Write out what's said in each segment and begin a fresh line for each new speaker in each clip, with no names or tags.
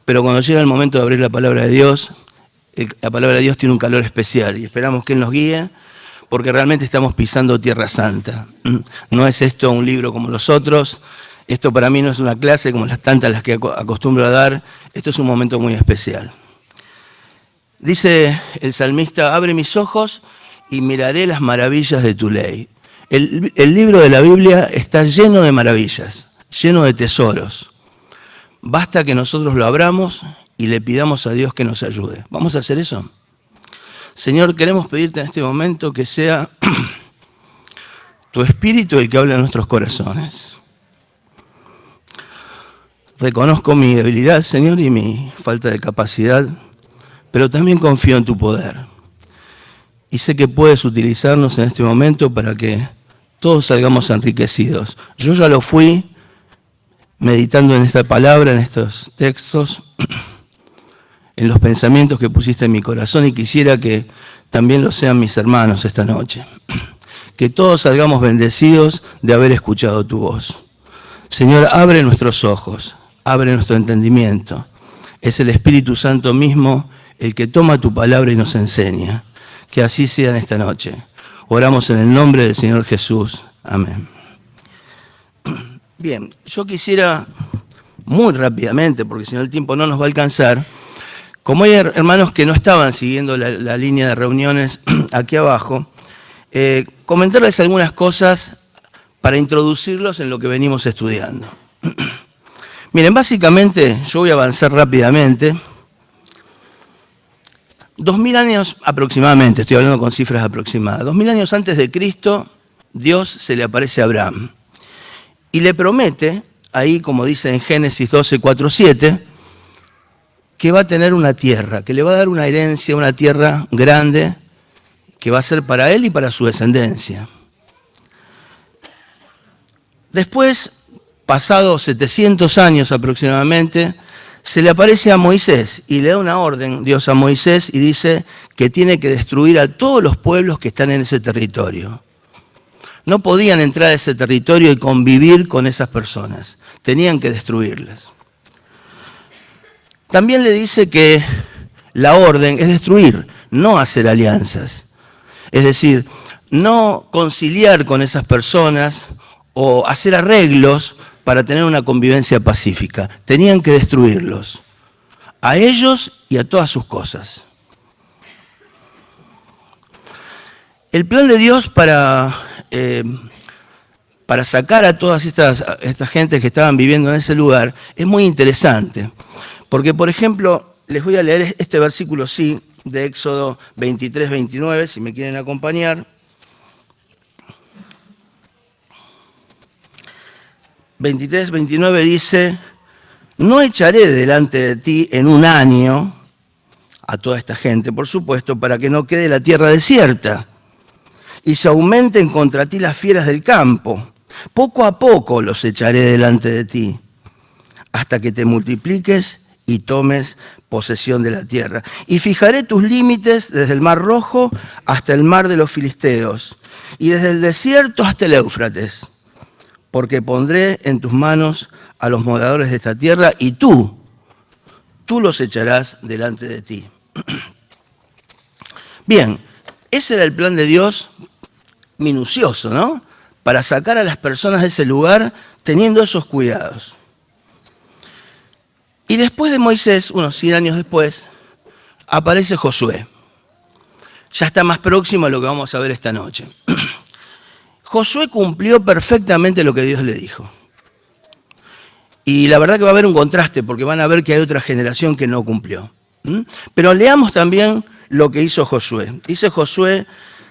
pero cuando llega el momento de abrir la palabra de Dios, la palabra de Dios tiene un calor especial y esperamos que Él nos guíe, porque realmente estamos pisando Tierra Santa. No es esto un libro como los otros, esto para mí no es una clase como las tantas las que acostumbro a dar, esto es un momento muy especial. Dice el salmista, abre mis ojos y miraré las maravillas de tu ley. El libro de la Biblia está lleno de maravillas, lleno de tesoros. Basta que nosotros lo abramos y le pidamos a Dios que nos ayude. ¿Vamos a hacer eso? Señor, queremos pedirte en este momento que sea tu Espíritu el que hable en nuestros corazones. Reconozco mi debilidad, Señor, y mi falta de capacidad, pero también confío en tu poder. Y sé que puedes utilizarnos en este momento para que todos salgamos enriquecidos. Yo ya lo fui meditando en esta palabra, en estos textos, en los pensamientos que pusiste en mi corazón, y quisiera que también lo sean mis hermanos esta noche. Que todos salgamos bendecidos de haber escuchado tu voz. Señor, abre nuestros ojos, abre nuestro entendimiento. Es el Espíritu Santo mismo el que toma tu palabra y nos enseña. Que así sea en esta noche. Oramos en el nombre del Señor Jesús. Amén. Bien, yo quisiera muy rápidamente, porque si no el tiempo no nos va a alcanzar, como hay hermanos que no estaban siguiendo la línea de reuniones aquí abajo, comentarles algunas cosas para introducirlos en lo que venimos estudiando. Miren, básicamente, yo voy a avanzar rápidamente. 2000 años aproximadamente, estoy hablando con cifras aproximadas, 2000 años antes de Cristo, Dios se le aparece a Abraham y le promete, ahí como dice en Génesis 12, 4, 7, que va a tener una tierra, que le va a dar una herencia, una tierra grande, que va a ser para él y para su descendencia. Después, pasados 700 años aproximadamente, se le aparece a Moisés y le da una orden, Dios a Moisés, y dice que tiene que destruir a todos los pueblos que están en ese territorio. No podían entrar a ese territorio y convivir con esas personas, tenían que destruirlas. También le dice que la orden es destruir, no hacer alianzas. Es decir, no conciliar con esas personas o hacer arreglos para tener una convivencia pacífica. Tenían que destruirlos, a ellos y a todas sus cosas. El plan de Dios para sacar a todas estas gentes que estaban viviendo en ese lugar es muy interesante. Porque, por ejemplo, les voy a leer este versículo, sí, de Éxodo 23, 29, si me quieren acompañar. 23, 29 dice, no echaré delante de ti en un año a toda esta gente, por supuesto, para que no quede la tierra desierta y se aumenten contra ti las fieras del campo. Poco a poco los echaré delante de ti, hasta que te multipliques y tomes posesión de la tierra. Y fijaré tus límites desde el Mar Rojo hasta el mar de los Filisteos, y desde el desierto hasta el Éufrates, porque pondré en tus manos a los moradores de esta tierra, y tú los echarás delante de ti. Bien, ese era el plan de Dios minucioso, ¿no? Para sacar a las personas de ese lugar teniendo esos cuidados. Y después de Moisés, unos 100 años después, aparece Josué. Ya está más próximo a lo que vamos a ver esta noche. Josué cumplió perfectamente lo que Dios le dijo. Y la verdad que va a haber un contraste, porque van a ver que hay otra generación que no cumplió. Pero leamos también lo que hizo Josué. Dice Josué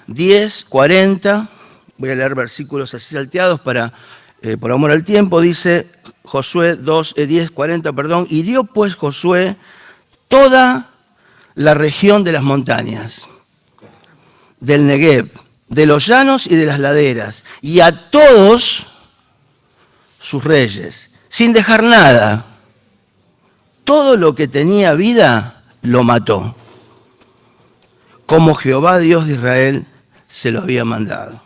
10, 40, voy a leer versículos así salteados por amor al tiempo. Dice Josué 10, 40, hirió pues Josué toda la región de las montañas, del Negev, de los llanos y de las laderas, y a todos sus reyes, sin dejar nada. Todo lo que tenía vida lo mató, como Jehová Dios de Israel se lo había mandado.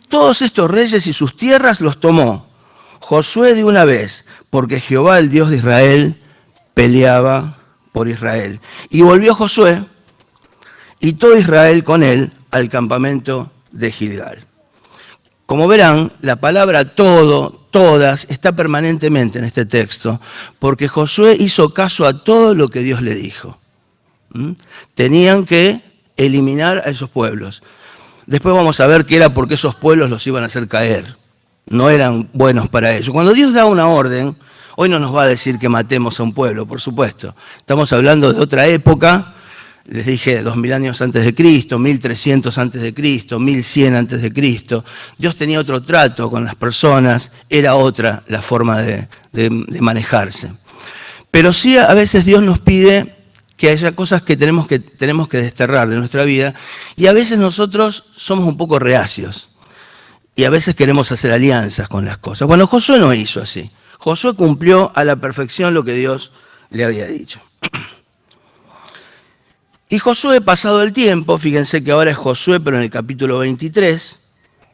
Todos estos reyes y sus tierras los tomó Josué de una vez, porque Jehová, el Dios de Israel, peleaba por Israel. Y volvió Josué y todo Israel con él al campamento de Gilgal. Como verán, la palabra todo, todas, está permanentemente en este texto, porque Josué hizo caso a todo lo que Dios le dijo. Tenían que eliminar a esos pueblos. Después vamos a ver que era porque esos pueblos los iban a hacer caer. No eran buenos para ellos. Cuando Dios da una orden, hoy no nos va a decir que matemos a un pueblo, por supuesto. Estamos hablando de otra época. Les dije 2000 años antes de Cristo, 1300 antes de Cristo, 1100 antes de Cristo. Dios tenía otro trato con las personas, era otra la forma de manejarse. Pero sí a veces Dios nos pide que haya cosas que tenemos que desterrar de nuestra vida y a veces nosotros somos un poco reacios y a veces queremos hacer alianzas con las cosas. Bueno, Josué no hizo así. Josué cumplió a la perfección lo que Dios le había dicho. Y Josué, pasado el tiempo, fíjense que ahora es Josué, pero en el capítulo 23,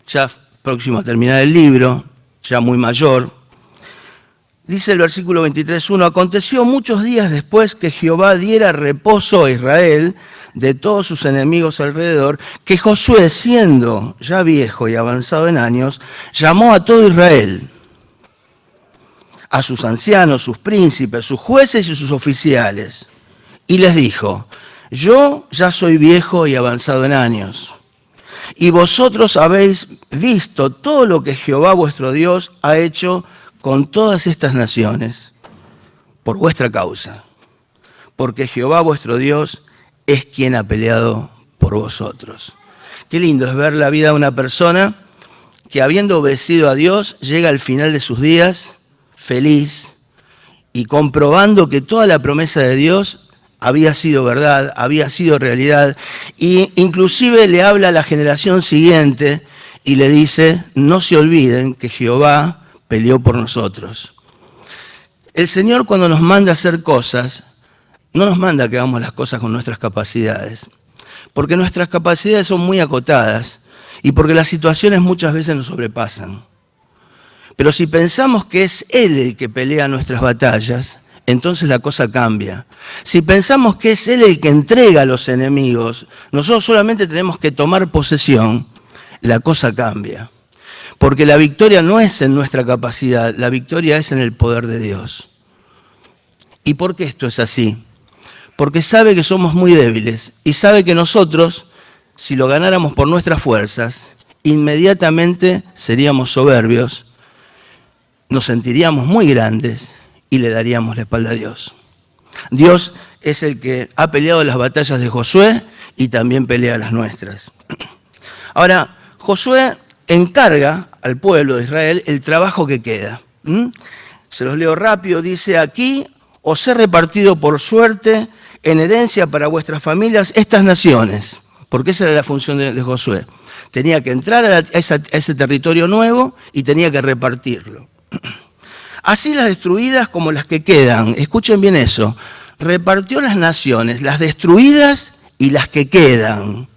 ya próximo a terminar el libro, ya muy mayor, dice el versículo 23:1, aconteció muchos días después que Jehová diera reposo a Israel de todos sus enemigos alrededor, que Josué, siendo ya viejo y avanzado en años, llamó a todo Israel, a sus ancianos, sus príncipes, sus jueces y sus oficiales, y les dijo, yo ya soy viejo y avanzado en años, y vosotros habéis visto todo lo que Jehová vuestro Dios ha hecho con todas estas naciones, por vuestra causa, porque Jehová vuestro Dios es quien ha peleado por vosotros. Qué lindo es ver la vida de una persona que habiendo obedecido a Dios, llega al final de sus días feliz y comprobando que toda la promesa de Dios había sido verdad, había sido realidad, y inclusive le habla a la generación siguiente y le dice, no se olviden que Jehová peleó por nosotros. El Señor cuando nos manda a hacer cosas, no nos manda que hagamos las cosas con nuestras capacidades, porque nuestras capacidades son muy acotadas y porque las situaciones muchas veces nos sobrepasan. Pero si pensamos que es Él el que pelea nuestras batallas, entonces la cosa cambia. Si pensamos que es Él el que entrega a los enemigos, nosotros solamente tenemos que tomar posesión, la cosa cambia. Porque la victoria no es en nuestra capacidad, la victoria es en el poder de Dios. ¿Y por qué esto es así? Porque sabe que somos muy débiles y sabe que nosotros, si lo ganáramos por nuestras fuerzas, inmediatamente seríamos soberbios, nos sentiríamos muy grandes y le daríamos la espalda a Dios. Dios es el que ha peleado las batallas de Josué y también pelea las nuestras. Ahora, Josué encarga al pueblo de Israel el trabajo que queda. Se los leo rápido, dice, aquí os he repartido por suerte en herencia para vuestras familias estas naciones, porque esa era la función de Josué. Tenía que entrar a ese territorio nuevo y tenía que repartirlo. Así las destruidas como las que quedan. Escuchen bien eso. Repartió las naciones, las destruidas y las que quedan.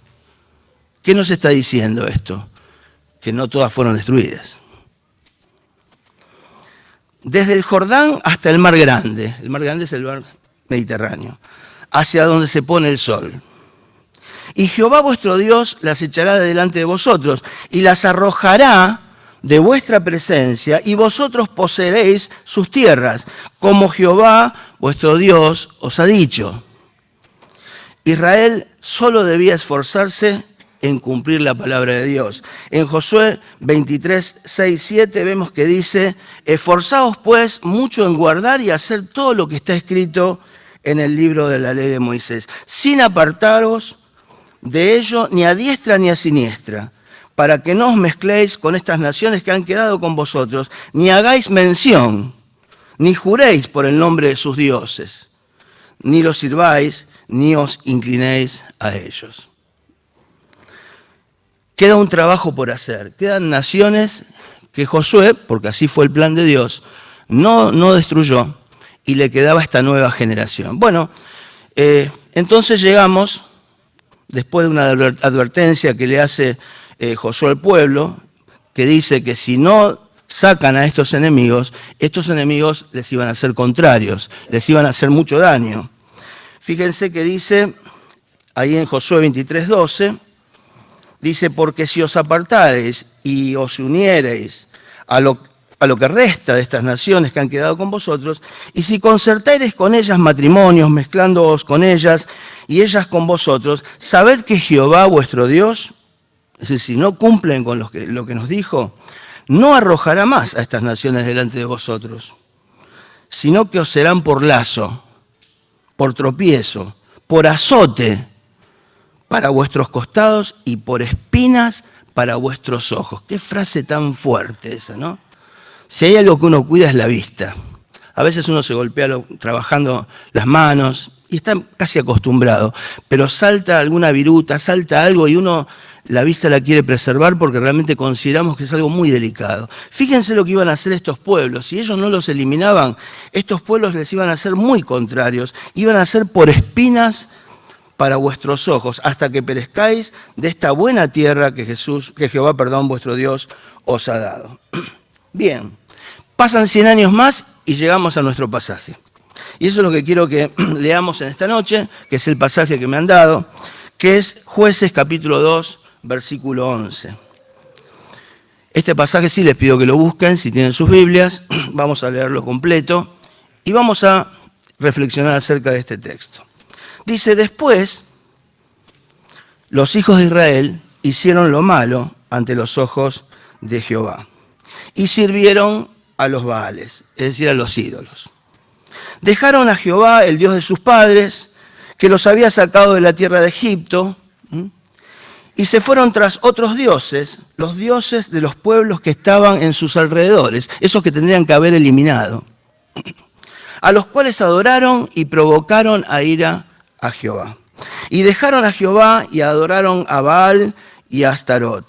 ¿Qué nos está diciendo esto? Que no todas fueron destruidas. Desde el Jordán hasta el Mar Grande. El Mar Grande es el mar Mediterráneo. Hacia donde se pone el sol. Y Jehová vuestro Dios las echará de delante de vosotros y las arrojará de vuestra presencia, y vosotros poseeréis sus tierras, como Jehová vuestro Dios os ha dicho. Israel solo debía esforzarse en cumplir la palabra de Dios. En Josué 23, 6, 7 vemos que dice, esforzaos pues mucho en guardar y hacer todo lo que está escrito en el libro de la ley de Moisés, sin apartaros de ello ni a diestra ni a siniestra, para que no os mezcléis con estas naciones que han quedado con vosotros, ni hagáis mención, ni juréis por el nombre de sus dioses, ni los sirváis, ni os inclinéis a ellos. Queda un trabajo por hacer, quedan naciones que Josué, porque así fue el plan de Dios, no destruyó y le quedaba esta nueva generación. Bueno, entonces llegamos, después de una advertencia que le hace Josué al pueblo, que dice que si no sacan a estos enemigos les iban a ser contrarios, les iban a hacer mucho daño. Fíjense que dice, ahí en Josué 23:12, dice, porque si os apartareis y os uniereis a lo que resta de estas naciones que han quedado con vosotros, y si concertareis con ellas matrimonios, mezclándoos con ellas y ellas con vosotros, sabed que Jehová vuestro Dios, es decir, si no cumplen con lo que nos dijo, no arrojará más a estas naciones delante de vosotros, sino que os serán por lazo, por tropiezo, por azote para vuestros costados y por espinas para vuestros ojos. Qué frase tan fuerte esa, ¿no? Si hay algo que uno cuida es la vista. A veces uno se golpea trabajando las manos y está casi acostumbrado, pero salta alguna viruta, salta algo y uno la vista la quiere preservar porque realmente consideramos que es algo muy delicado. Fíjense lo que iban a hacer estos pueblos. Si ellos no los eliminaban, estos pueblos les iban a ser muy contrarios. Iban a ser por espinas para vuestros ojos, hasta que perezcáis de esta buena tierra que Jehová, vuestro Dios, os ha dado. Bien, pasan 100 años más y llegamos a nuestro pasaje. Y eso es lo que quiero que leamos en esta noche, que es el pasaje que me han dado, que es Jueces capítulo 2, versículo 11. Este pasaje sí les pido que lo busquen, si tienen sus Biblias, vamos a leerlo completo y vamos a reflexionar acerca de este texto. Dice, después, los hijos de Israel hicieron lo malo ante los ojos de Jehová y sirvieron a los Baales, es decir, a los ídolos. Dejaron a Jehová, el Dios de sus padres, que los había sacado de la tierra de Egipto, y se fueron tras otros dioses, los dioses de los pueblos que estaban en sus alrededores, esos que tendrían que haber eliminado, a los cuales adoraron y provocaron a ira a Jehová. Y dejaron a Jehová y adoraron a Baal y a Astarot.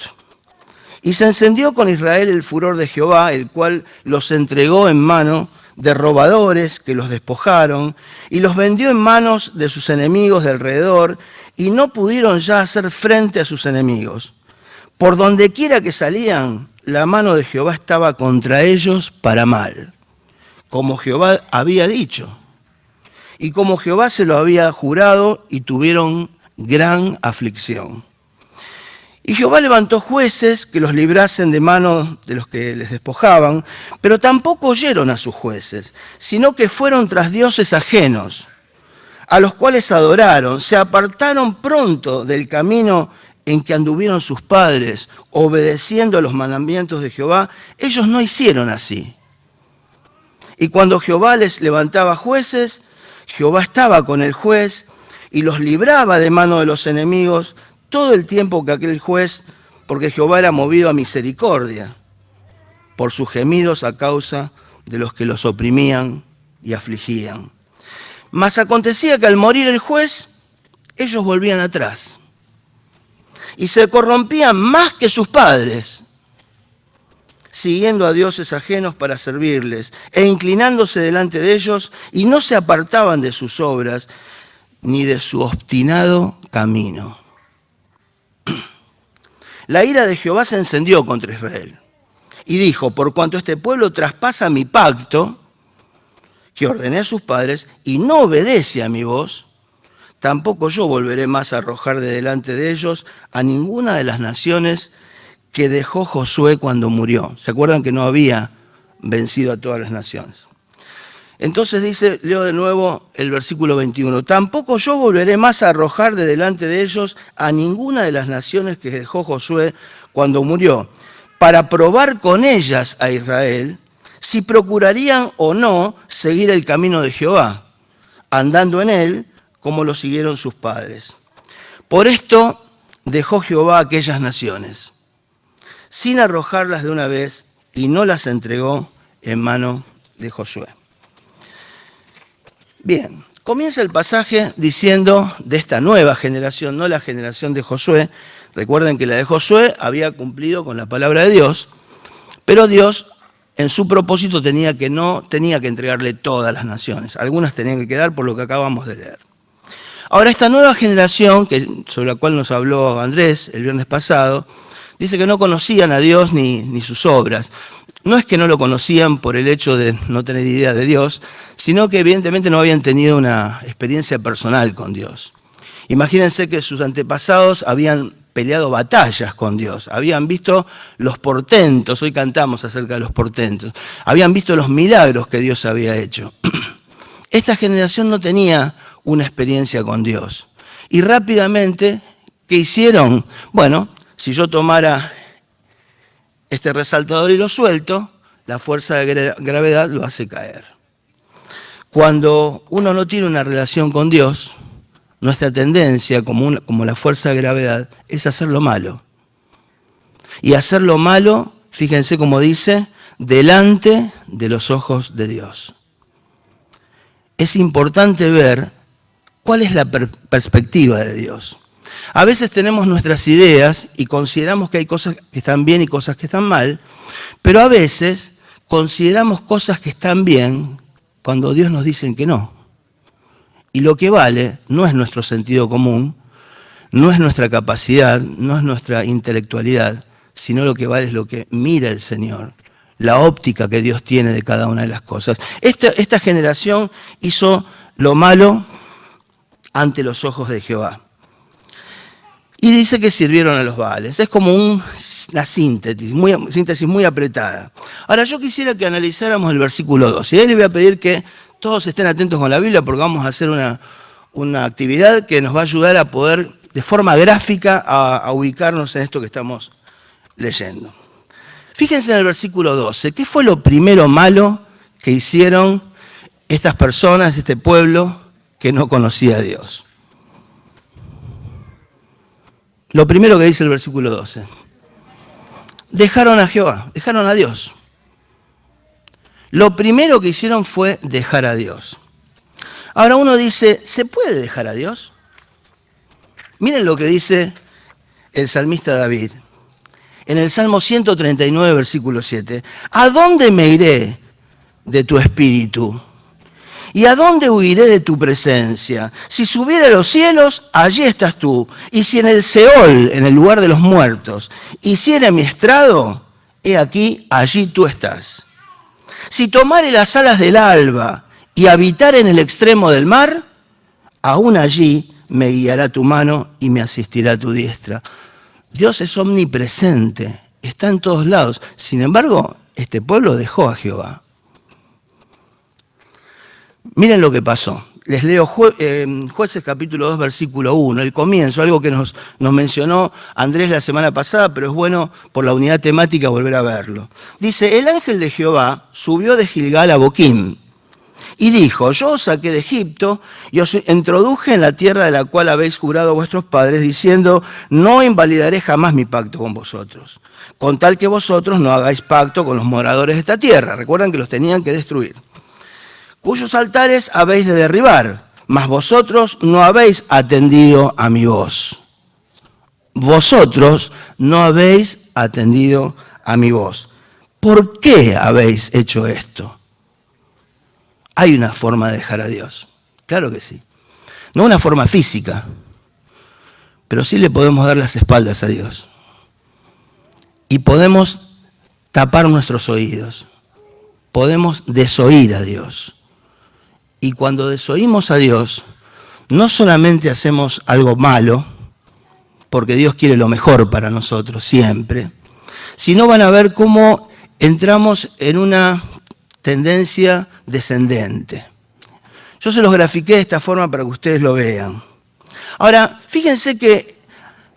Y se encendió con Israel el furor de Jehová, el cual los entregó en mano de robadores que los despojaron, y los vendió en manos de sus enemigos de alrededor, y no pudieron ya hacer frente a sus enemigos. Por donde quiera que salían, la mano de Jehová estaba contra ellos para mal, como Jehová había dicho, y como Jehová se lo había jurado, y tuvieron gran aflicción. Y Jehová levantó jueces que los librasen de manos de los que les despojaban, pero tampoco oyeron a sus jueces, sino que fueron tras dioses ajenos, a los cuales adoraron, se apartaron pronto del camino en que anduvieron sus padres, obedeciendo a los mandamientos de Jehová. Ellos no hicieron así. Y cuando Jehová les levantaba jueces, Jehová estaba con el juez y los libraba de mano de los enemigos todo el tiempo que aquel juez, porque Jehová era movido a misericordia por sus gemidos a causa de los que los oprimían y afligían. Mas acontecía que al morir el juez, ellos volvían atrás y se corrompían más que sus padres, siguiendo a dioses ajenos para servirles e inclinándose delante de ellos, y no se apartaban de sus obras ni de su obstinado camino. La ira de Jehová se encendió contra Israel y dijo, por cuanto este pueblo traspasa mi pacto que ordené a sus padres y no obedece a mi voz, tampoco yo volveré más a arrojar de delante de ellos a ninguna de las naciones que dejó Josué cuando murió. ¿Se acuerdan que no había vencido a todas las naciones? Entonces dice, leo de nuevo el versículo 21, tampoco yo volveré más a arrojar de delante de ellos a ninguna de las naciones que dejó Josué cuando murió, para probar con ellas a Israel si procurarían o no seguir el camino de Jehová, andando en él como lo siguieron sus padres. Por esto dejó Jehová a aquellas naciones, sin arrojarlas de una vez, y no las entregó en mano de Josué. Bien, comienza el pasaje diciendo de esta nueva generación, no la generación de Josué. Recuerden que la de Josué había cumplido con la palabra de Dios, pero Dios en su propósito no tenía que entregarle todas las naciones. Algunas tenían que quedar por lo que acabamos de leer. Ahora, esta nueva generación, sobre la cual nos habló Andrés el viernes pasado, dice que no conocían a Dios ni sus obras. no es que no lo conocían por el hecho de no tener idea de Dios, sino que evidentemente no habían tenido una experiencia personal con Dios. Imagínense que sus antepasados habían peleado batallas con Dios, habían visto los portentos, hoy cantamos acerca de los portentos, habían visto los milagros que Dios había hecho. Esta generación no tenía una experiencia con Dios. Y rápidamente, ¿qué hicieron? Bueno, si yo tomara este resaltador y lo suelto, la fuerza de gravedad lo hace caer. Cuando uno no tiene una relación con Dios, nuestra tendencia, como la fuerza de gravedad, es hacer lo malo. Y hacer lo malo, fíjense cómo dice, delante de los ojos de Dios. Es importante ver cuál es la perspectiva de Dios. A veces tenemos nuestras ideas y consideramos que hay cosas que están bien y cosas que están mal, pero a veces consideramos cosas que están bien cuando Dios nos dice que no. Y lo que vale no es nuestro sentido común, no es nuestra capacidad, no es nuestra intelectualidad, sino lo que vale es lo que mira el Señor, la óptica que Dios tiene de cada una de las cosas. Esta generación hizo lo malo ante los ojos de Jehová. Y dice que sirvieron a los Baales. Es como una síntesis muy apretada. Ahora, yo quisiera que analizáramos el versículo 2. Y ahí les voy a pedir que todos estén atentos con la Biblia porque vamos a hacer una actividad que nos va a ayudar a poder, de forma gráfica, a ubicarnos en esto que estamos leyendo. Fíjense en el versículo 12. ¿Qué fue lo primero malo que hicieron estas personas, este pueblo que no conocía a Dios? Lo primero que dice el versículo 12. Dejaron a Jehová, dejaron a Dios. Lo primero que hicieron fue dejar a Dios. Ahora uno dice, ¿se puede dejar a Dios? Miren lo que dice el salmista David. En el Salmo 139, versículo 7. ¿A dónde me iré de tu espíritu? ¿Y a dónde huiré de tu presencia? Si subiera a los cielos, allí estás tú. Y si en el Seol, en el lugar de los muertos, hiciera mi estrado, he aquí, allí tú estás. Si tomare las alas del alba y habitar en el extremo del mar, aún allí me guiará tu mano y me asistirá tu diestra. Dios es omnipresente, está en todos lados. Sin embargo, este pueblo dejó a Jehová. Miren lo que pasó. Les leo Jueces capítulo 2, versículo 1, el comienzo, algo que nos mencionó Andrés la semana pasada, pero es bueno por la unidad temática volver a verlo. Dice, el ángel de Jehová subió de Gilgal a Boquim y dijo, yo os saqué de Egipto y os introduje en la tierra de la cual habéis jurado a vuestros padres, diciendo, no invalidaré jamás mi pacto con vosotros, con tal que vosotros no hagáis pacto con los moradores de esta tierra. Recuerdan que los tenían que destruir. Cuyos altares habéis de derribar, mas vosotros no habéis atendido a mi voz. Vosotros no habéis atendido a mi voz. ¿Por qué habéis hecho esto? Hay una forma de dejar a Dios, claro que sí. No una forma física, pero sí le podemos dar las espaldas a Dios. Y podemos tapar nuestros oídos, podemos desoír a Dios. Y cuando desoímos a Dios, no solamente hacemos algo malo, porque Dios quiere lo mejor para nosotros siempre, sino van a ver cómo entramos en una tendencia descendente. Yo se los grafiqué de esta forma para que ustedes lo vean. Ahora, fíjense que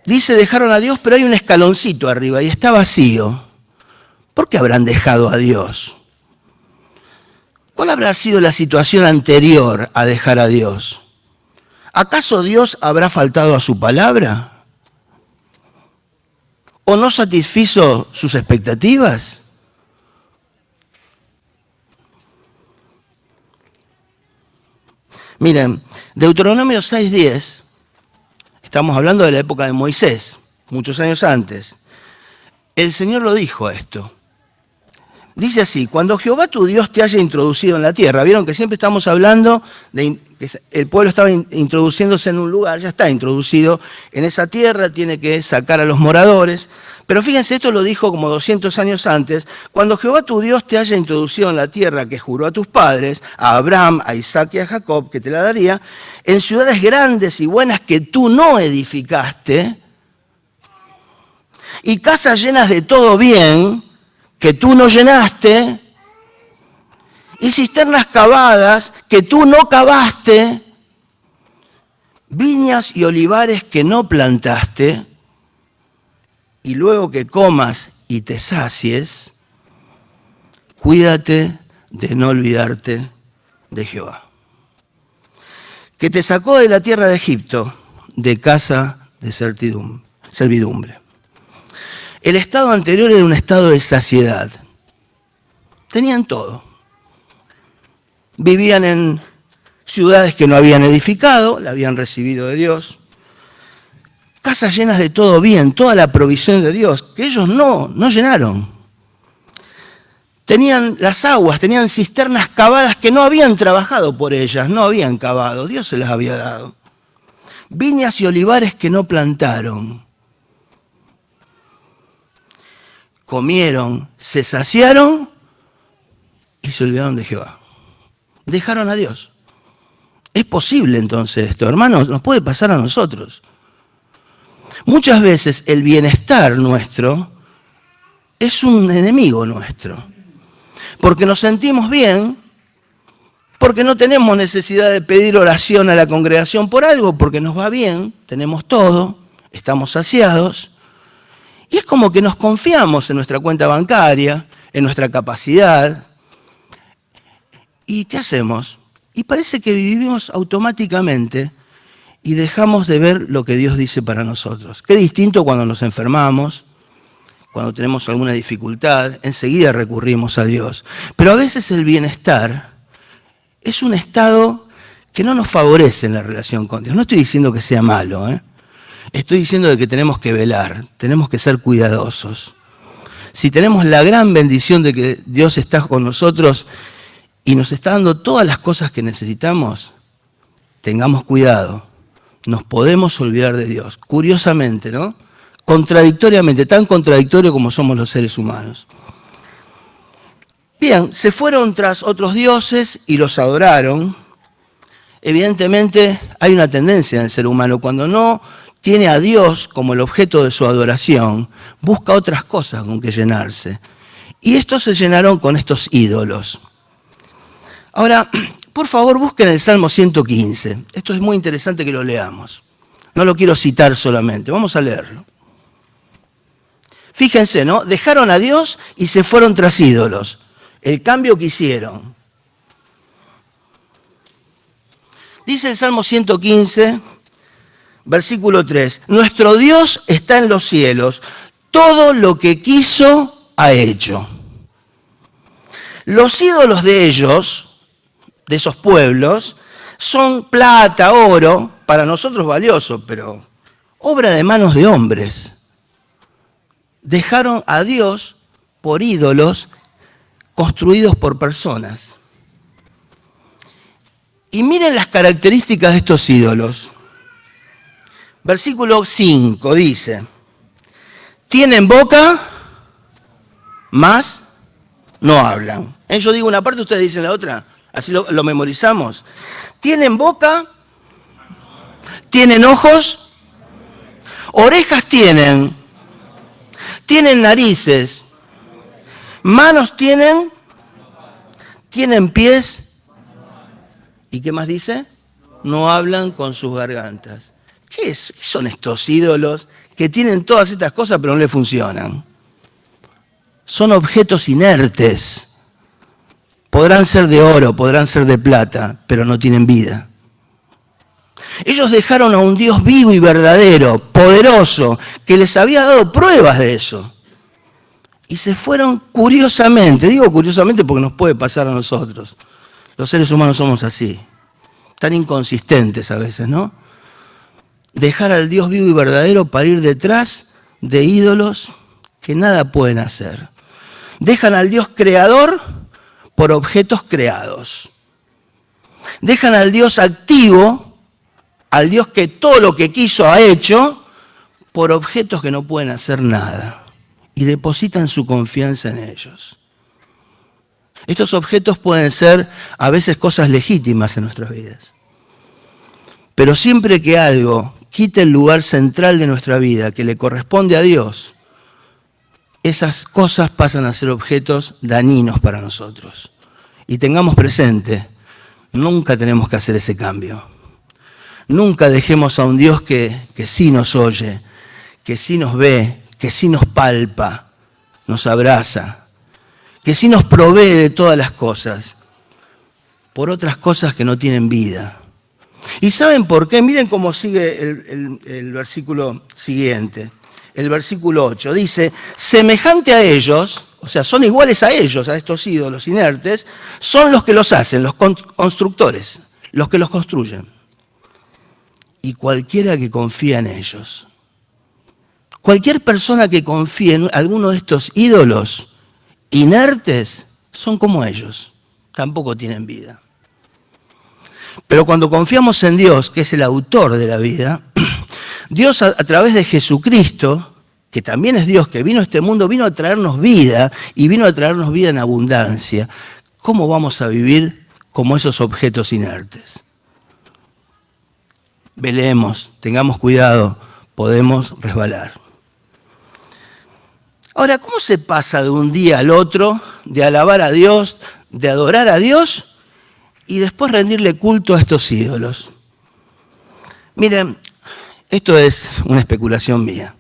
dice dejaron a Dios, pero hay un escaloncito arriba y está vacío. ¿Por qué habrán dejado a Dios? ¿Cuál habrá sido la situación anterior a dejar a Dios? ¿Acaso Dios habrá faltado a su palabra? ¿O no satisfizo sus expectativas? Miren, Deuteronomio 6:10, estamos hablando de la época de Moisés, muchos años antes. El Señor lo dijo esto. Dice así, cuando Jehová tu Dios te haya introducido en la tierra, vieron que siempre estamos hablando de que el pueblo estaba introduciéndose en un lugar, ya está introducido en esa tierra, tiene que sacar a los moradores, Pero fíjense, esto lo dijo como 200 años antes, cuando Jehová tu Dios te haya introducido en la tierra que juró a tus padres, a Abraham, a Isaac y a Jacob, que te la daría, en ciudades grandes y buenas que tú no edificaste, y casas llenas de todo bien que tú no llenaste, y cisternas cavadas que tú no cavaste, viñas y olivares que no plantaste, y luego que comas y te sacies, cuídate de no olvidarte de Jehová, que te sacó de la tierra de Egipto, de casa de servidumbre. El estado anterior era un estado de saciedad. Tenían todo. Vivían en ciudades que no habían edificado, la habían recibido de Dios. Casas llenas de todo bien, toda la provisión de Dios, que ellos no llenaron. Tenían las aguas, tenían cisternas cavadas que no habían trabajado por ellas, no habían cavado, Dios se las había dado. Viñas y olivares que no plantaron. Comieron, se saciaron y se olvidaron de Jehová. Dejaron a Dios. Es posible entonces esto, hermanos, nos puede pasar a nosotros. Muchas veces el bienestar nuestro es un enemigo nuestro, porque nos sentimos bien, porque no tenemos necesidad de pedir oración a la congregación por algo, porque nos va bien, tenemos todo, estamos saciados, y es como que nos confiamos en nuestra cuenta bancaria, en nuestra capacidad. ¿Y qué hacemos? Y parece que vivimos automáticamente y dejamos de ver lo que Dios dice para nosotros. Qué distinto cuando nos enfermamos, cuando tenemos alguna dificultad, enseguida recurrimos a Dios. Pero a veces el bienestar es un estado que no nos favorece en la relación con Dios. No estoy diciendo que sea malo, Estoy diciendo de que tenemos que velar, tenemos que ser cuidadosos. Si tenemos la gran bendición de que Dios está con nosotros y nos está dando todas las cosas que necesitamos, tengamos cuidado. Nos podemos olvidar de Dios. Curiosamente, ¿no? Contradictoriamente, tan contradictorio como somos los seres humanos. Bien, se fueron tras otros dioses y los adoraron. Evidentemente hay una tendencia en el ser humano, cuando no tiene a Dios como el objeto de su adoración, busca otras cosas con que llenarse. Y estos se llenaron con estos ídolos. Ahora, por favor, busquen el Salmo 115. Esto es muy interesante que lo leamos. No lo quiero citar solamente, vamos a leerlo. Fíjense, ¿no? Dejaron a Dios y se fueron tras ídolos. El cambio que hicieron. Dice el Salmo 115, versículo 3. Nuestro Dios está en los cielos. Todo lo que quiso ha hecho. Los ídolos de ellos, de esos pueblos, son plata, oro, para nosotros valioso, pero obra de manos de hombres. Dejaron a Dios por ídolos construidos por personas. Y miren las características de estos ídolos. Versículo 5 dice, tienen boca, mas no hablan. Yo digo una parte, ustedes dicen la otra, así lo memorizamos. Tienen boca, tienen ojos, orejas tienen narices, manos tienen pies. ¿Y qué más dice? No hablan con sus gargantas. ¿Qué son estos ídolos que tienen todas estas cosas pero no le funcionan? Son objetos inertes. Podrán ser de oro, podrán ser de plata, pero no tienen vida. Ellos dejaron a un Dios vivo y verdadero, poderoso, que les había dado pruebas de eso. Y se fueron curiosamente, digo curiosamente porque nos puede pasar a nosotros. Los seres humanos somos así, tan inconsistentes a veces, ¿no? Dejar al Dios vivo y verdadero para ir detrás de ídolos que nada pueden hacer. Dejan al Dios creador por objetos creados. Dejan al Dios activo, al Dios que todo lo que quiso ha hecho, por objetos que no pueden hacer nada. y depositan su confianza en ellos. Estos objetos pueden ser a veces cosas legítimas en nuestras vidas. Pero siempre que algo quite el lugar central de nuestra vida, que le corresponde a Dios, esas cosas pasan a ser objetos dañinos para nosotros. Y tengamos presente, nunca tenemos que hacer ese cambio. Nunca dejemos a un Dios que sí nos oye, que sí nos ve, que sí nos palpa, nos abraza, que sí nos provee de todas las cosas, por otras cosas que no tienen vida. ¿Y saben por qué? Miren cómo sigue el versículo siguiente, el versículo 8. Dice, semejante a ellos, o sea, son iguales a ellos, a estos ídolos inertes, son los que los hacen, los constructores, los que los construyen. Y cualquiera que confía en ellos. Cualquier persona que confíe en alguno de estos ídolos inertes son como ellos, tampoco tienen vida. Pero cuando confiamos en Dios, que es el autor de la vida, Dios a través de Jesucristo, que también es Dios, que vino a este mundo, vino a traernos vida y vino a traernos vida en abundancia. ¿Cómo vamos a vivir como esos objetos inertes? Velemos, tengamos cuidado, podemos resbalar. Ahora, ¿cómo se pasa de un día al otro, de alabar a Dios, de adorar a Dios y después rendirle culto a estos ídolos? Miren, esto es una especulación mía,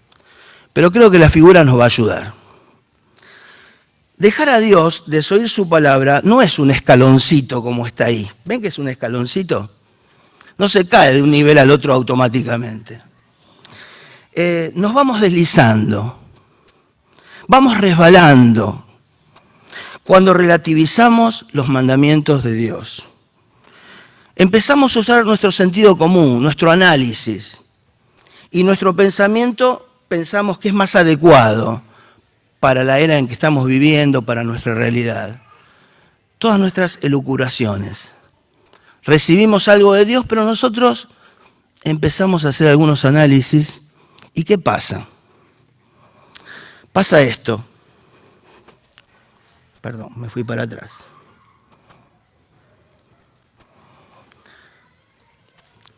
pero creo que la figura nos va a ayudar. Dejar a Dios, desoír su palabra, no es un escaloncito como está ahí. ¿Ven que es un escaloncito? No se cae de un nivel al otro automáticamente. Nos vamos deslizando, vamos resbalando cuando relativizamos los mandamientos de Dios. Empezamos a usar nuestro sentido común, nuestro análisis, y nuestro pensamiento pensamos que es más adecuado para la era en que estamos viviendo, para nuestra realidad. Todas nuestras elucubraciones. Recibimos algo de Dios, pero nosotros empezamos a hacer algunos análisis. ¿Y qué pasa? Pasa esto. Perdón, me fui para atrás.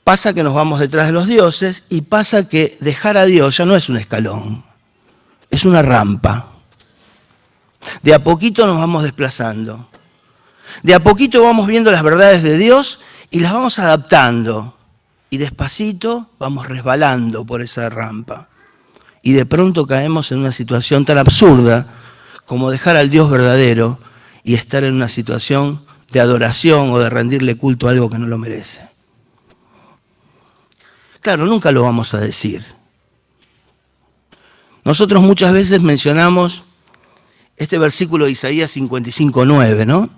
Pasa que nos vamos detrás de los dioses y pasa que dejar a Dios ya no es un escalón, es una rampa. De a poquito nos vamos desplazando. De a poquito vamos viendo las verdades de Dios y las vamos adaptando. Y despacito vamos resbalando por esa rampa. Y de pronto caemos en una situación tan absurda como dejar al Dios verdadero y estar en una situación de adoración o de rendirle culto a algo que no lo merece. Claro, nunca lo vamos a decir. Nosotros muchas veces mencionamos este versículo de Isaías 55:9, ¿no?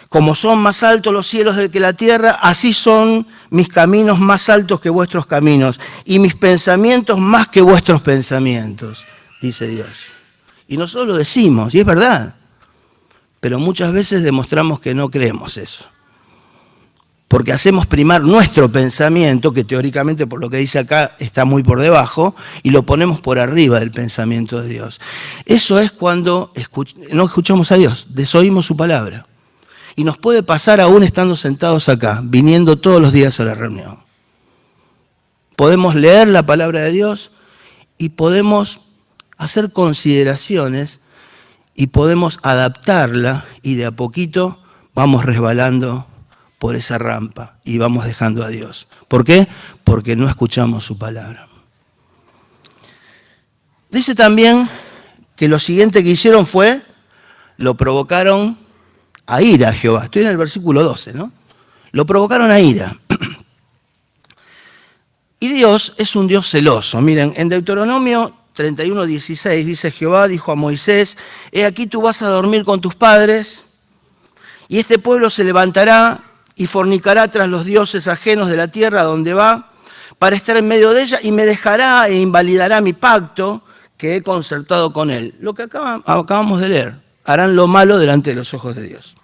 Como son más altos los cielos que la tierra, así son mis caminos más altos que vuestros caminos, y mis pensamientos más que vuestros pensamientos, dice Dios. Y nosotros lo decimos, y es verdad, pero muchas veces demostramos que no creemos eso. Porque hacemos primar nuestro pensamiento, que teóricamente por lo que dice acá está muy por debajo, y lo ponemos por arriba del pensamiento de Dios. Eso es cuando no escuchamos a Dios, desoímos su palabra. Y nos puede pasar aún estando sentados acá, viniendo todos los días a la reunión. Podemos leer la palabra de Dios y podemos hacer consideraciones y podemos adaptarla y de a poquito vamos resbalando por esa rampa y vamos dejando a Dios. ¿Por qué? Porque no escuchamos su palabra. Dice también que lo siguiente que hicieron fue, lo provocaron a ira a Jehová. Estoy en el versículo 12, ¿no? Lo provocaron a ira. Y Dios es un Dios celoso. Miren, en Deuteronomio 31:16 dice, Jehová dijo a Moisés, he aquí tú vas a dormir con tus padres, y este pueblo se levantará y fornicará tras los dioses ajenos de la tierra donde va, para estar en medio de ella, y me dejará e invalidará mi pacto que he concertado con él. Lo que acabamos de leer, harán lo malo delante de los ojos de Dios.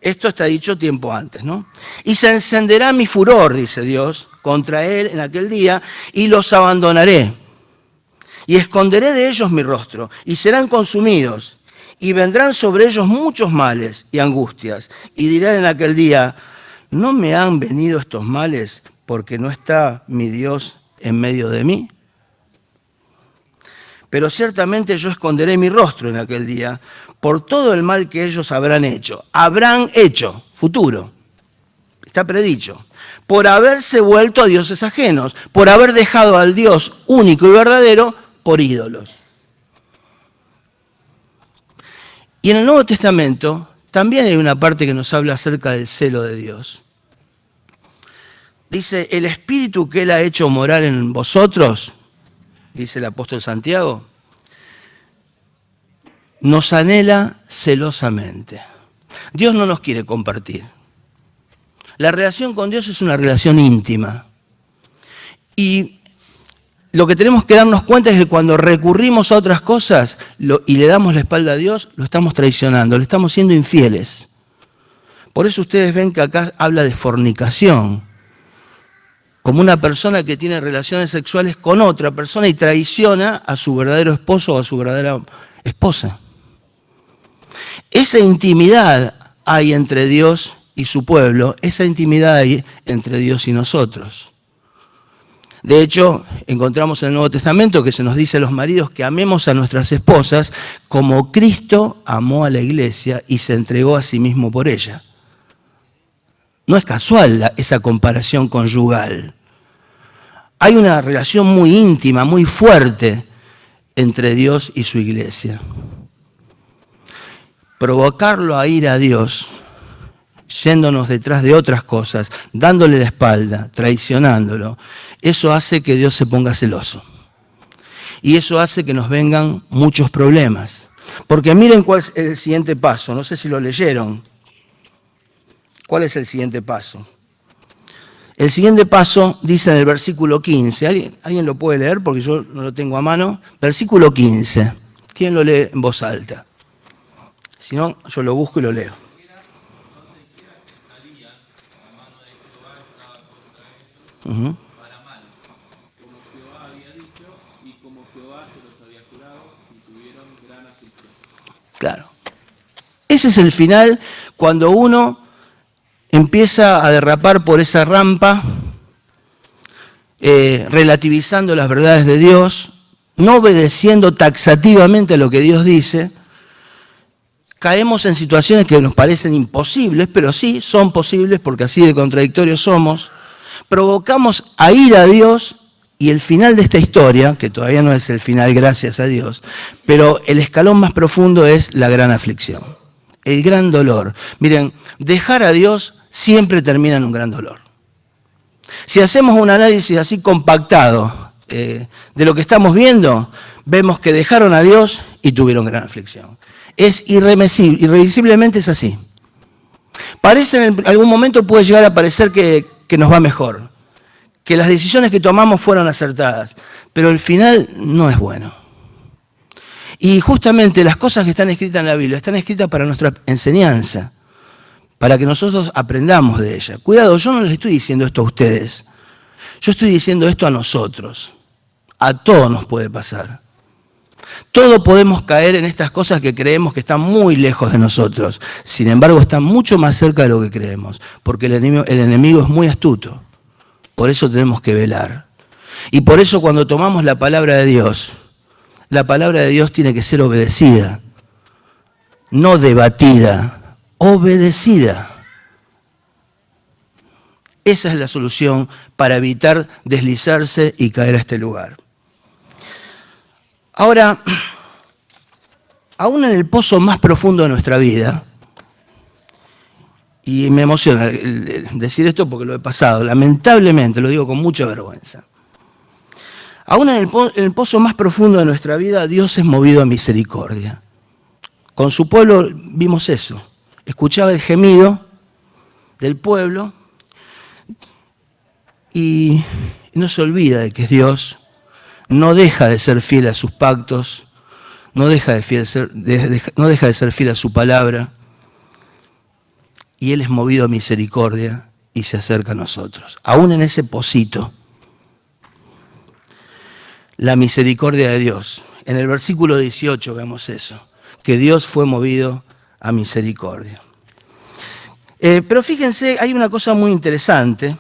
Esto está dicho tiempo antes, ¿no? Y se encenderá mi furor, dice Dios, contra él en aquel día, y los abandonaré. y esconderé de ellos mi rostro, y serán consumidos, y vendrán sobre ellos muchos males y angustias, y dirán en aquel día, ¿no me han venido estos males porque no está mi Dios en medio de mí? Pero ciertamente yo esconderé mi rostro en aquel día por todo el mal que ellos habrán hecho. Habrán hecho, futuro, está predicho, por haberse vuelto a dioses ajenos, por haber dejado al Dios único y verdadero por ídolos. Y en el Nuevo Testamento también hay una parte que nos habla acerca del celo de Dios. Dice, el Espíritu que Él ha hecho morar en vosotros, dice el apóstol Santiago, nos anhela celosamente. Dios no nos quiere compartir. La relación con Dios es una relación íntima. Y lo que tenemos que darnos cuenta es que cuando recurrimos a otras cosas y le damos la espalda a Dios, lo estamos traicionando, le estamos siendo infieles. Por eso ustedes ven que acá habla de fornicación, como una persona que tiene relaciones sexuales con otra persona y traiciona a su verdadero esposo o a su verdadera esposa. Esa intimidad hay entre Dios y su pueblo, esa intimidad hay entre Dios y nosotros. De hecho, encontramos en el Nuevo Testamento que se nos dice a los maridos que amemos a nuestras esposas como Cristo amó a la iglesia y se entregó a sí mismo por ella. No es casual esa comparación conyugal. Hay una relación muy íntima, muy fuerte entre Dios y su iglesia. Provocarlo a ir a Dios, yéndonos detrás de otras cosas, dándole la espalda, traicionándolo, eso hace que Dios se ponga celoso. Y eso hace que nos vengan muchos problemas. Porque miren cuál es el siguiente paso, no sé si lo leyeron. ¿Cuál es el siguiente paso? El siguiente paso dice en el versículo 15, ¿alguien lo puede leer? Porque yo no lo tengo a mano. Versículo 15, ¿quién lo lee en voz alta? Si no, yo lo busco y lo leo. Uh-huh.
Para mal, como Jehová había dicho y como Jehová se los había jurado, y tuvieron gran aflicción.
Claro. Ese es el final cuando uno empieza a derrapar por esa rampa, relativizando las verdades de Dios, no obedeciendo taxativamente a lo que Dios dice. Caemos en situaciones que nos parecen imposibles, pero sí son posibles porque así de contradictorios somos. Provocamos a ir a Dios y el final de esta historia, que todavía no es el final, gracias a Dios, pero el escalón más profundo es la gran aflicción, el gran dolor. Miren, dejar a Dios siempre termina en un gran dolor. Si hacemos un análisis así compactado de lo que estamos viendo, vemos que dejaron a Dios y tuvieron gran aflicción. Es irrevisiblemente es así. Parece en algún momento puede llegar a parecer que nos va mejor, que las decisiones que tomamos fueron acertadas, pero el final no es bueno. Y justamente las cosas que están escritas en la Biblia están escritas para nuestra enseñanza, para que nosotros aprendamos de ella. Cuidado, yo no les estoy diciendo esto a ustedes, yo estoy diciendo esto a nosotros. A todos nos puede pasar. Todos podemos caer en estas cosas que creemos que están muy lejos de nosotros. Sin embargo, están mucho más cerca de lo que creemos, porque el enemigo es muy astuto. Por eso tenemos que velar. Y por eso cuando tomamos la palabra de Dios, la palabra de Dios tiene que ser obedecida, no debatida, obedecida. Esa es la solución para evitar deslizarse y caer a este lugar. Ahora, aún en el pozo más profundo de nuestra vida, y me emociona decir esto porque lo he pasado, lamentablemente, lo digo con mucha vergüenza. Aún en el pozo más profundo de nuestra vida, Dios es movido a misericordia. Con su pueblo vimos eso. Escuchaba el gemido del pueblo y no se olvida de que es Dios. No deja de ser fiel a sus pactos, no deja de ser fiel a su palabra, y Él es movido a misericordia y se acerca a nosotros, aún en ese pocito. la misericordia de Dios. En el versículo 18 vemos eso, que Dios fue movido a misericordia. Pero fíjense, hay una cosa muy interesante,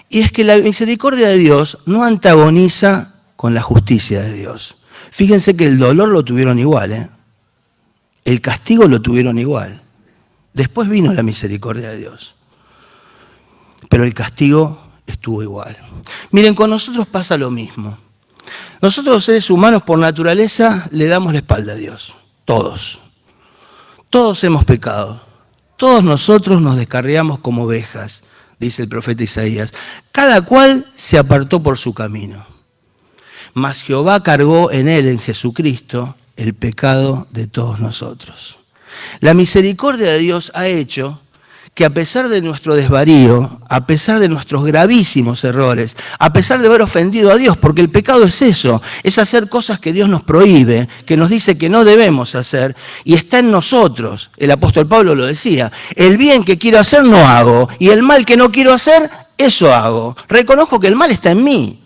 y es que la misericordia de Dios no antagoniza con la justicia de Dios. Fíjense que el dolor lo tuvieron igual, el castigo lo tuvieron igual. Después vino la misericordia de Dios, pero el castigo estuvo igual. Miren, con nosotros pasa lo mismo. Nosotros los seres humanos por naturaleza le damos la espalda a Dios, todos. Todos hemos pecado, todos nosotros nos descarriamos como ovejas, dice el profeta Isaías. Cada cual se apartó por su camino. Mas Jehová cargó en él, en Jesucristo, el pecado de todos nosotros. La misericordia de Dios ha hecho que a pesar de nuestro desvarío, a pesar de nuestros gravísimos errores, a pesar de haber ofendido a Dios, porque el pecado es eso, es hacer cosas que Dios nos prohíbe, que nos dice que no debemos hacer, y está en nosotros. El apóstol Pablo lo decía, el bien que quiero hacer no hago, y el mal que no quiero hacer, eso hago. Reconozco que el mal está en mí.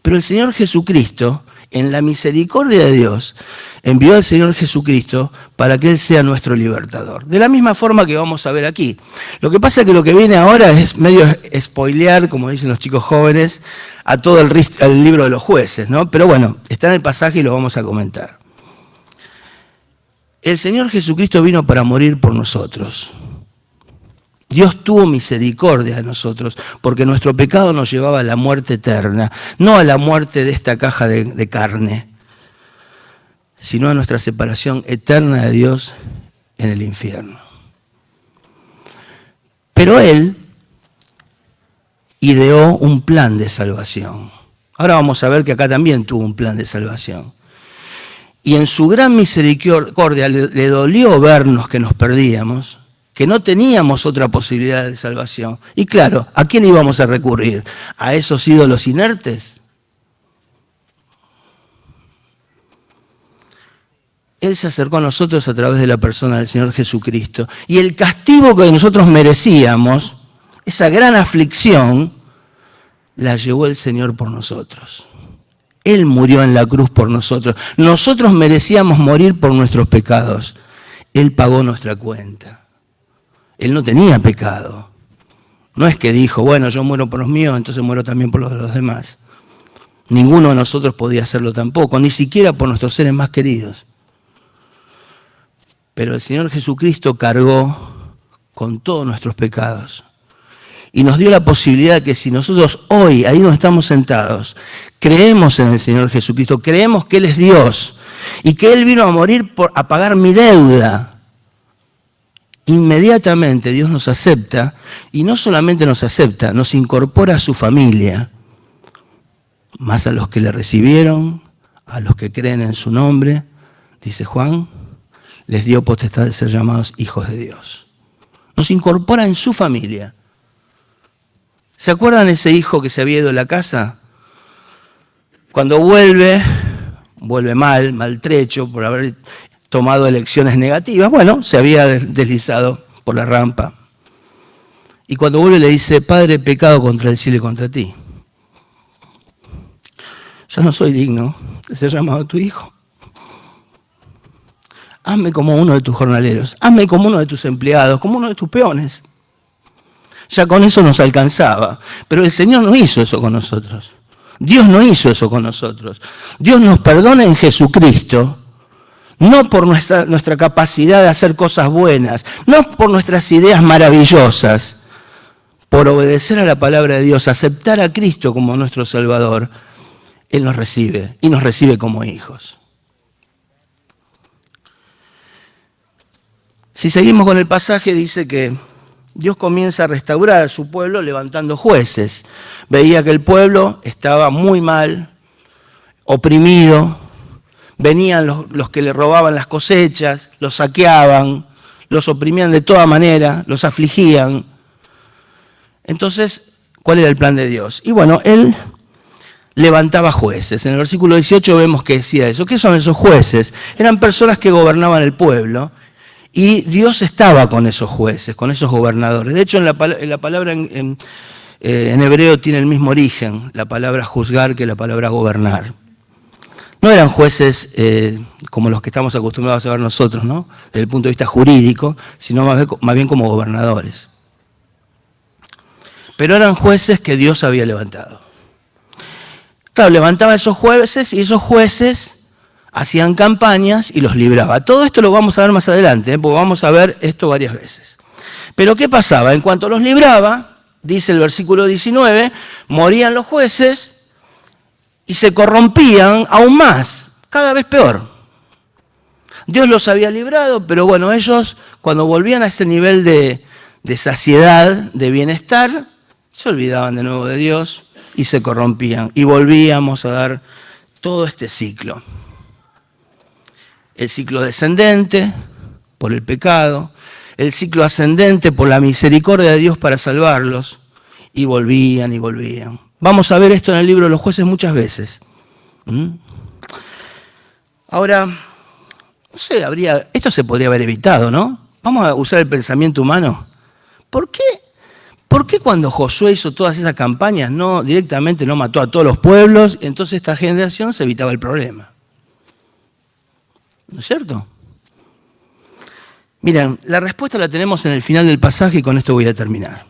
Pero el Señor Jesucristo, en la misericordia de Dios, envió al Señor Jesucristo para que Él sea nuestro libertador. De la misma forma que vamos a ver aquí. Lo que pasa es que lo que viene ahora es medio spoilear, como dicen los chicos jóvenes, a todo el libro de los jueces, ¿no? Pero bueno, está en el pasaje y lo vamos a comentar. El Señor Jesucristo vino para morir por nosotros. Dios tuvo misericordia de nosotros, porque nuestro pecado nos llevaba a la muerte eterna, no a la muerte de esta caja de carne, sino a nuestra separación eterna de Dios en el infierno. Pero Él ideó un plan de salvación. Ahora vamos a ver que acá también tuvo un plan de salvación. Y en su gran misericordia le dolió vernos que nos perdíamos, que no teníamos otra posibilidad de salvación. Y claro, ¿a quién íbamos a recurrir? ¿A esos ídolos inertes? Él se acercó a nosotros a través de la persona del Señor Jesucristo. Y el castigo que nosotros merecíamos, esa gran aflicción, la llevó el Señor por nosotros. Él murió en la cruz por nosotros. Nosotros merecíamos morir por nuestros pecados. Él pagó nuestra cuenta. Él no tenía pecado. No es que dijo, bueno, yo muero por los míos, entonces muero también por los de los demás. Ninguno de nosotros podía hacerlo tampoco, ni siquiera por nuestros seres más queridos. Pero el Señor Jesucristo cargó con todos nuestros pecados. Y nos dio la posibilidad que si nosotros hoy, ahí donde estamos sentados, creemos en el Señor Jesucristo, creemos que Él es Dios y que Él vino a morir a pagar mi deuda, inmediatamente Dios nos acepta, y no solamente nos acepta, nos incorpora a su familia, más a los que le recibieron, a los que creen en su nombre, dice Juan, les dio potestad de ser llamados hijos de Dios. Nos incorpora en su familia. ¿Se acuerdan ese hijo que se había ido de la casa? Cuando vuelve mal, maltrecho por haber tomado elecciones negativas. Bueno, se había deslizado por la rampa. Y cuando vuelve le dice, Padre, he pecado contra el cielo y contra ti. Yo no soy digno de ser llamado tu hijo. Hazme como uno de tus jornaleros, hazme como uno de tus empleados, como uno de tus peones. Ya con eso nos alcanzaba. Pero el Señor no hizo eso con nosotros. Dios no hizo eso con nosotros. Dios nos perdona en Jesucristo, no por nuestra capacidad de hacer cosas buenas, no por nuestras ideas maravillosas, por obedecer a la palabra de Dios, aceptar a Cristo como nuestro Salvador. Él nos recibe y nos recibe como hijos. Si seguimos con el pasaje, dice que Dios comienza a restaurar a su pueblo levantando jueces. Veía que el pueblo estaba muy mal, oprimido. Venían los que le robaban las cosechas, los saqueaban, los oprimían de toda manera, los afligían. Entonces, ¿cuál era el plan de Dios? Y bueno, Él levantaba jueces. En el versículo 18 vemos que decía eso. ¿Qué son esos jueces? Eran personas que gobernaban el pueblo. Y Dios estaba con esos jueces, con esos gobernadores. De hecho, en la palabra en hebreo tiene el mismo origen, la palabra juzgar, que la palabra gobernar. No eran jueces como los que estamos acostumbrados a ver nosotros, ¿no? Desde el punto de vista jurídico, sino más bien como gobernadores. Pero eran jueces que Dios había levantado. Claro, levantaba a esos jueces y esos jueces hacían campañas y los libraba. Todo esto lo vamos a ver más adelante, porque vamos a ver esto varias veces. Pero ¿qué pasaba? En cuanto los libraba, dice el versículo 19, morían los jueces y se corrompían aún más, cada vez peor. Dios los había librado, pero bueno, ellos cuando volvían a ese nivel de saciedad, de bienestar, se olvidaban de nuevo de Dios y se corrompían. Y volvíamos a dar todo este ciclo. El ciclo descendente por el pecado, el ciclo ascendente por la misericordia de Dios para salvarlos, y volvían y volvían. Vamos a ver esto en el libro de los jueces muchas veces. Ahora, no sé, esto se podría haber evitado, ¿no? Vamos a usar el pensamiento humano. ¿Por qué cuando Josué hizo todas esas campañas directamente no mató a todos los pueblos? Entonces esta generación se evitaba el problema. ¿No es cierto? Miren, la respuesta la tenemos en el final del pasaje y con esto voy a terminar.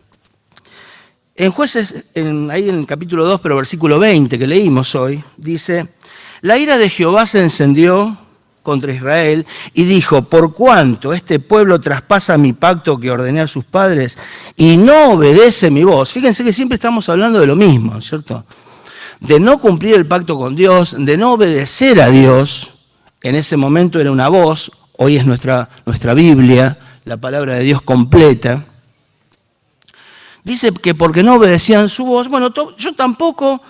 En Jueces, ahí en el capítulo 2, pero versículo 20 que leímos hoy, dice: la ira de Jehová se encendió contra Israel y dijo: por cuanto este pueblo traspasa mi pacto que ordené a sus padres y no obedece mi voz. Fíjense que siempre estamos hablando de lo mismo, ¿cierto? De no cumplir el pacto con Dios, de no obedecer a Dios. En ese momento era una voz, hoy es nuestra Biblia, la palabra de Dios completa. Dice que porque no obedecían su voz, bueno, yo tampoco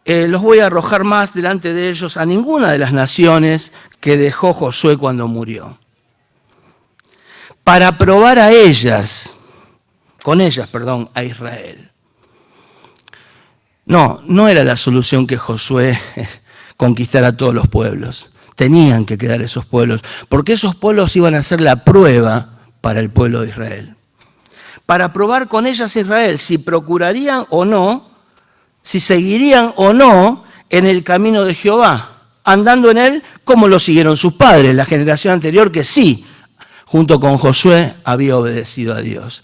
los voy a arrojar más delante de ellos a ninguna de las naciones que dejó Josué cuando murió. Para probar a con ellas, a Israel. No era la solución que Josué conquistara a todos los pueblos. Tenían que quedar esos pueblos, porque esos pueblos iban a ser la prueba para el pueblo de Israel. Para probar con ellas a Israel si procurarían o no, si seguirían o no en el camino de Jehová, andando en él como lo siguieron sus padres, la generación anterior que sí, junto con Josué, había obedecido a Dios.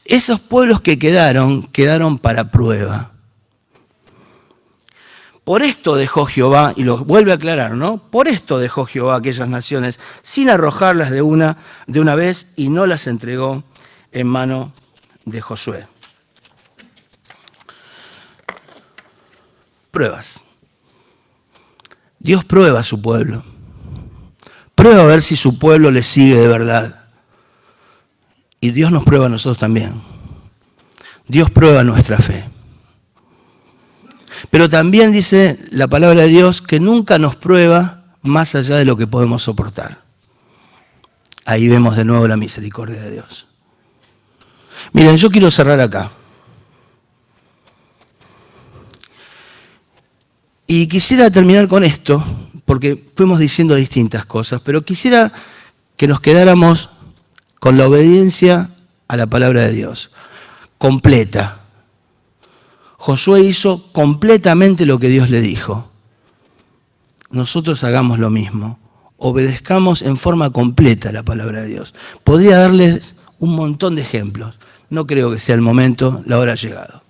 Esos pueblos que quedaron para prueba. Por esto dejó Jehová, y lo vuelve a aclarar, ¿no? Por esto dejó Jehová aquellas naciones sin arrojarlas de una vez y no las entregó en mano de Josué. Pruebas. Dios prueba a su pueblo. Prueba a ver si su pueblo le sigue de verdad. Y Dios nos prueba a nosotros también. Dios prueba nuestra fe. Pero también dice la palabra de Dios que nunca nos prueba más allá de lo que podemos soportar. Ahí vemos de nuevo la misericordia de Dios. Miren, yo quiero cerrar acá. Y quisiera terminar con esto, porque fuimos diciendo distintas cosas, pero quisiera que nos quedáramos con la obediencia a la palabra de Dios, completa. Josué hizo completamente lo que Dios le dijo. Nosotros hagamos lo mismo, obedezcamos en forma completa la palabra de Dios. Podría darles un montón de ejemplos, no creo que sea el momento, la hora ha llegado.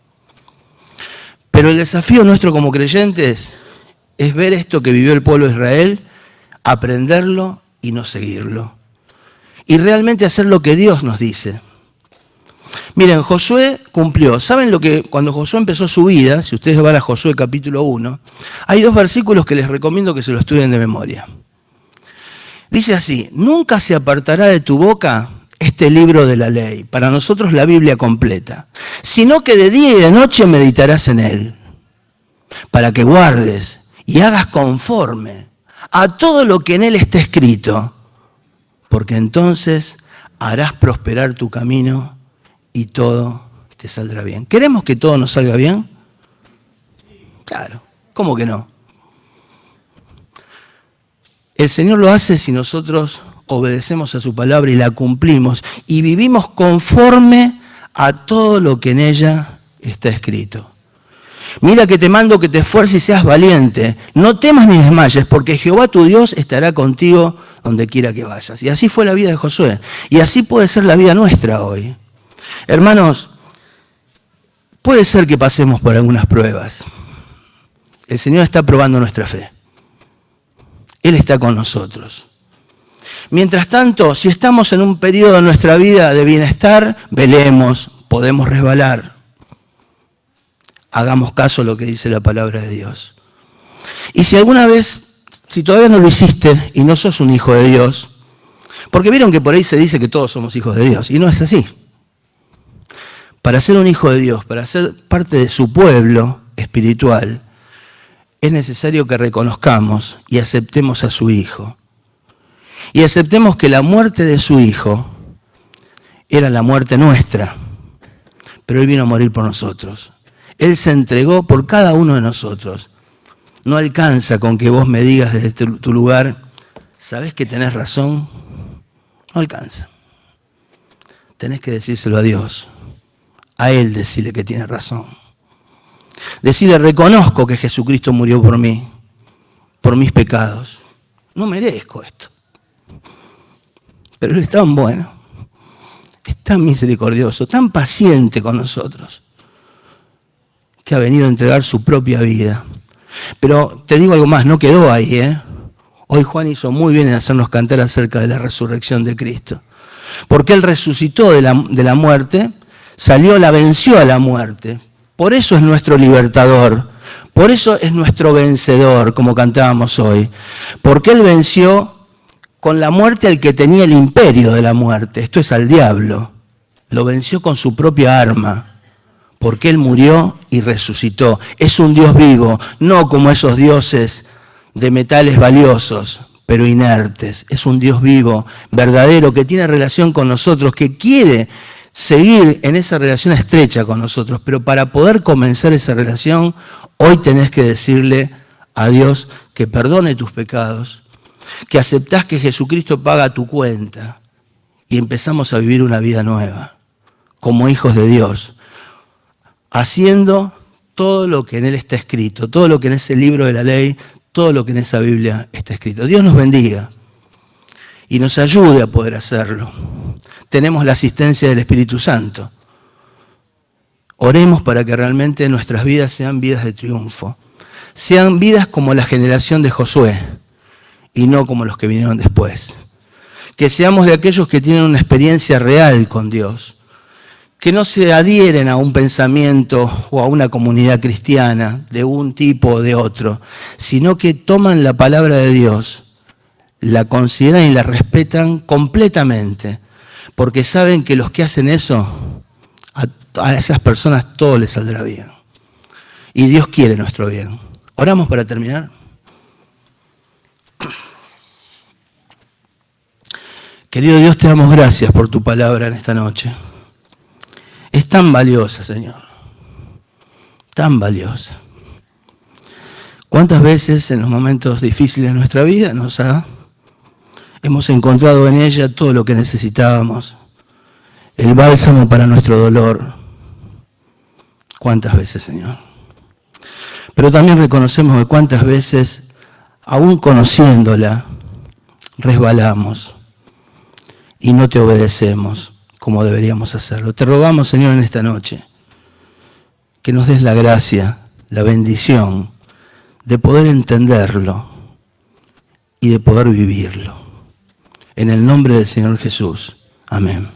Pero el desafío nuestro como creyentes es ver esto que vivió el pueblo de Israel, aprenderlo y no seguirlo. Y realmente hacer lo que Dios nos dice. Miren, Josué cumplió. ¿Saben lo que cuando Josué empezó su vida? Si ustedes van a Josué capítulo 1, hay 2 versículos que les recomiendo que se lo estudien de memoria. Dice así: nunca se apartará de tu boca este libro de la ley, para nosotros la Biblia completa, sino que de día y de noche meditarás en él, para que guardes y hagas conforme a todo lo que en él está escrito, porque entonces harás prosperar tu camino y todo te saldrá bien. ¿Queremos que todo nos salga bien? Claro, ¿cómo que no? El Señor lo hace si nosotros obedecemos a su palabra y la cumplimos y vivimos conforme a todo lo que en ella está escrito. Mira que te mando que te esfuerces y seas valiente. No temas ni desmayes, porque Jehová tu Dios estará contigo donde quiera que vayas. Y así fue la vida de Josué. Y así puede ser la vida nuestra hoy. Hermanos, puede ser que pasemos por algunas pruebas. El Señor está probando nuestra fe. Él está con nosotros. Mientras tanto, si estamos en un periodo de nuestra vida de bienestar, velemos, podemos resbalar. Hagamos caso a lo que dice la palabra de Dios. Y si alguna vez, si todavía no lo hiciste y no sos un hijo de Dios, porque vieron que por ahí se dice que todos somos hijos de Dios, y no es así. Para ser un hijo de Dios, para ser parte de su pueblo espiritual, es necesario que reconozcamos y aceptemos a su Hijo. Y aceptemos que la muerte de su Hijo era la muerte nuestra, pero Él vino a morir por nosotros. Él se entregó por cada uno de nosotros. No alcanza con que vos me digas desde tu lugar, ¿sabés que tenés razón? No alcanza. Tenés que decírselo a Dios. A Él decirle que tiene razón. Decirle, reconozco que Jesucristo murió por mí, por mis pecados. No merezco esto. Pero Él es tan bueno, es tan misericordioso, tan paciente con nosotros, que ha venido a entregar su propia vida. Pero te digo algo más, no quedó ahí, ¿eh? Hoy Juan hizo muy bien en hacernos cantar acerca de la resurrección de Cristo. Porque Él resucitó de la muerte, venció a la muerte. Por eso es nuestro libertador, por eso es nuestro vencedor, como cantábamos hoy. Porque Él venció con la muerte al que tenía el imperio de la muerte, esto es al diablo. Lo venció con su propia arma, porque Él murió y resucitó. Es un Dios vivo, no como esos dioses de metales valiosos, pero inertes. Es un Dios vivo, verdadero, que tiene relación con nosotros, que quiere seguir en esa relación estrecha con nosotros, pero para poder comenzar esa relación, hoy tenés que decirle a Dios que perdone tus pecados, que aceptás que Jesucristo paga tu cuenta y empezamos a vivir una vida nueva, como hijos de Dios, haciendo todo lo que en Él está escrito, todo lo que en ese libro de la ley, todo lo que en esa Biblia está escrito. Dios nos bendiga y nos ayude a poder hacerlo. Tenemos la asistencia del Espíritu Santo. Oremos para que realmente nuestras vidas sean vidas de triunfo. Sean vidas como la generación de Josué y no como los que vinieron después. Que seamos de aquellos que tienen una experiencia real con Dios. Que no se adhieren a un pensamiento o a una comunidad cristiana de un tipo o de otro, sino que toman la palabra de Dios, la consideran y la respetan completamente. Porque saben que los que hacen eso, a esas personas todo les saldrá bien. Y Dios quiere nuestro bien. Oramos para terminar. Querido Dios, te damos gracias por tu palabra en esta noche. Es tan valiosa, Señor. Tan valiosa. ¿Cuántas veces en los momentos difíciles de nuestra vida hemos encontrado en ella todo lo que necesitábamos? El bálsamo para nuestro dolor. ¿Cuántas veces, Señor? Pero también reconocemos que cuántas veces, aún conociéndola, resbalamos y no te obedecemos como deberíamos hacerlo. Te rogamos, Señor, en esta noche, que nos des la gracia, la bendición de poder entenderlo y de poder vivirlo. En el nombre del Señor Jesús. Amén.